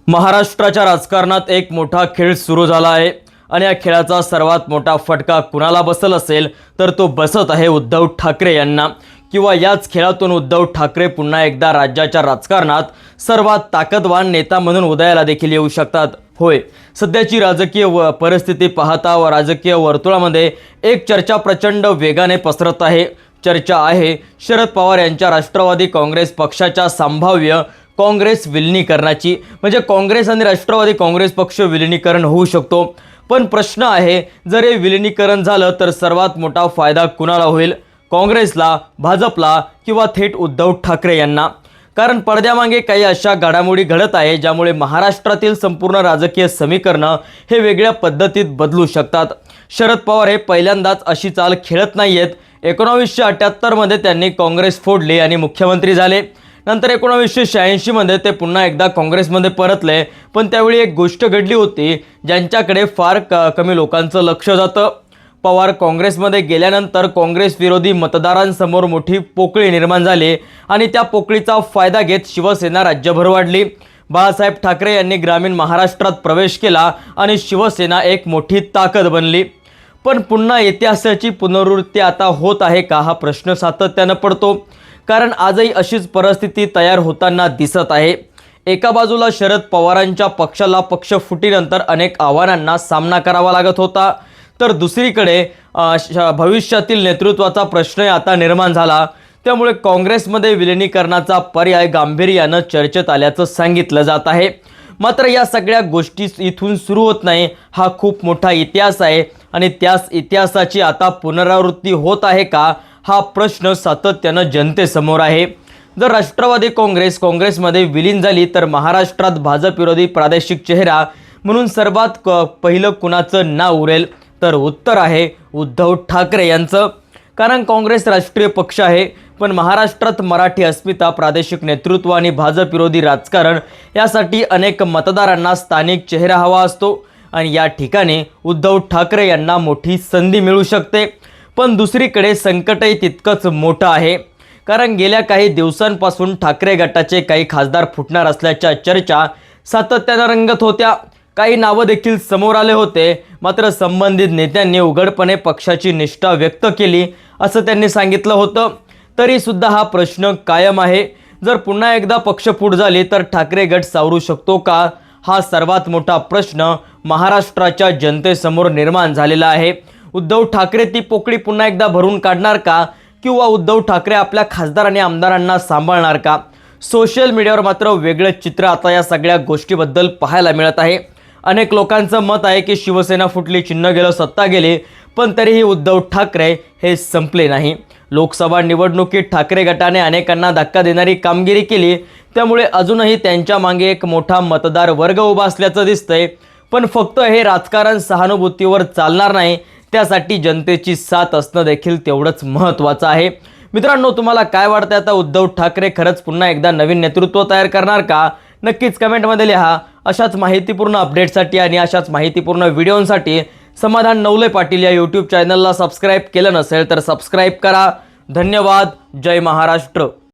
महाराष्ट्राच्या राजकारणात एक मोठा खेळ सुरू झाला आहे आणि या खेळाचा सर्वात मोठा फटका कुणाला बसला असेल तर तो बसत आहे उद्धव ठाकरे यांना। किंवा याच खेळातून उद्धव ठाकरे पुन्हा एकदा राज्याच्या राजकारणात सर्वात ताकदवान नेता म्हणून उदयाला देखील येऊ शकतात। होय, सध्याची राजकीय परिस्थिती पाहता व राजकीय वर्तुळामध्ये एक चर्चा प्रचंड वेगाने पसरत आहे। चर्चा आहे शरद पवार यांच्या राष्ट्रवादी काँग्रेस पक्षाच्या संभाव्य काँग्रेस विलिनीकरणाची। म्हणजे काँग्रेस आणि राष्ट्रवादी काँग्रेस पक्ष विलिनीकरण होऊ शकतो, पण प्रश्न आहे जर हे विलिनीकरण झालं तर सर्वात मोठा फायदा कुणाला होईल, काँग्रेसला, भाजपला किंवा थेट उद्धव ठाकरे यांना? कारण पडद्यामागे काही अशा घडामोडी घडत आहे ज्यामुळे महाराष्ट्रातील संपूर्ण राजकीय समीकरणं हे वेगळ्या पद्धतीत बदलू शकतात। शरद पवार हे पहिल्यांदाच अशी चाल खेळत नाहीयेत। 1978 मध्ये त्यांनी काँग्रेस फोडली आणि मुख्यमंत्री झाले। नंतर 1986 मध्ये ते पुन्हा एकदा काँग्रेसमध्ये परतले, पण त्यावेळी एक गोष्ट घडली होती ज्यांच्याकडे फार कमी लोकांचं लक्ष जातं। पवार काँग्रेसमध्ये गेल्यानंतर काँग्रेस विरोधी मतदारांसमोर मोठी पोकळी निर्माण झाली आणि त्या पोकळीचा फायदा घेत शिवसेना राज्यभर वाढली। बाळासाहेब ठाकरे यांनी ग्रामीण महाराष्ट्रात प्रवेश केला आणि शिवसेना एक मोठी ताकद बनली। पण पुन्हा इतिहासाची पुनरावृत्ती आता होत आहे का, हा प्रश्न सातत्यानं पडतो। कारण आजही अशीच परिस्थिती तयार होताना दिसत आहे। एका बाजूला शरद पवारांच्या पक्षाला पक्ष फुटीनंतर अनेक आव्हानांना सामना करावा लागत होता, तर दुसरीकडे भविष्यातील नेतृत्वाचा प्रश्न आता निर्माण झाला। त्यामुळे काँग्रेसमध्ये विलिनीकरणाचा पर्याय गांभीर्यानं चर्चेत आल्याचं सांगितलं जात आहे। मात्र या सगळ्या गोष्टी इथून सुरू होत नाही, हा खूप मोठा इतिहास आहे आणि त्याच इतिहासाची आता पुनरावृत्ती होत आहे का, हा प्रश्न सातत्यानं जनतेसमोर आहे। जर राष्ट्रवादी काँग्रेसमध्ये विलीन झाली तर महाराष्ट्रात भाजप विरोधी प्रादेशिक चेहरा म्हणून सर्वात पहिलं कुणाचं नाव उरेल, तर उत्तर आहे उद्धव ठाकरे यांचं। कारण काँग्रेस राष्ट्रीय पक्ष आहे, पण महाराष्ट्रात मराठी अस्मिता, प्रादेशिक नेतृत्व आणि भाजप विरोधी राजकारण यासाठी अनेक मतदारांना स्थानिक चेहरा हवा असतो आणि या ठिकाणी उद्धव ठाकरे यांना मोठी संधी मिळू शकते। पण दुसरीकडे संकटही तितकंच मोठं आहे, कारण गेल्या काही दिवसांपासून ठाकरे गटाचे काही खासदार फुटणार असल्याच्या चर्चा सातत्यानं रंगत होत्या। काही नावं देखील समोर आले होते, मात्र संबंधित नेत्यांनी उघडपणे पक्षाची निष्ठा व्यक्त केली असं त्यांनी सांगितलं होतं। तरी सुद्धा हा प्रश्न कायम आहे। जर पुन्हा एकदा पक्ष फूट झाली तर ठाकरे गट सावरू शकतो का, हा सर्वात मोठा प्रश्न महाराष्ट्राच्या जनतेसमोर निर्माण झालेला आहे। उद्धव ठाकरे ती पोकळी पुन्हा एकदा भरून काढणार का, किंवा उद्धव ठाकरे आपल्या खासदार आणि आमदारांना सांभाळणार का? सोशल मीडियावर मात्र वेगळं चित्र आता या सगळ्या गोष्टीबद्दल पाहायला मिळत आहे। अनेक लोकांचं मत आहे की शिवसेना फुटली, चिन्ह गेलं, सत्ता गेली, पण तरीही उद्धव ठाकरे हे संपले नाही। लोकसभा निवडणुकीत ठाकरे गटाने अनेकांना धक्का देणारी कामगिरी केली, त्यामुळे अजूनही त्यांच्या मागे एक मोठा मतदार वर्ग उभा असल्याचं दिसतंय। पण फक्त हे राजकारण सहानुभूतीवर चालणार नाही, त्यासाठी जनतेची साथ असणं देखील तेवढंच महत्त्वाचं आहे। मित्रांनो, तुम्हाला काय वाटतं, आता उद्धव ठाकरे खरंच पुन्हा एकदा नवीन नेतृत्व तयार करणार का? नक्कीच कमेंटमध्ये लिहा। अशाच माहितीपूर्ण अपडेट्ससाठी आणि अशाच माहितीपूर्ण व्हिडिओंसाठी समाधान नवले पाटील या यूट्यूब चॅनलला सबस्क्राईब केलं नसेल तर सबस्क्राईब करा। धन्यवाद। जय महाराष्ट्र।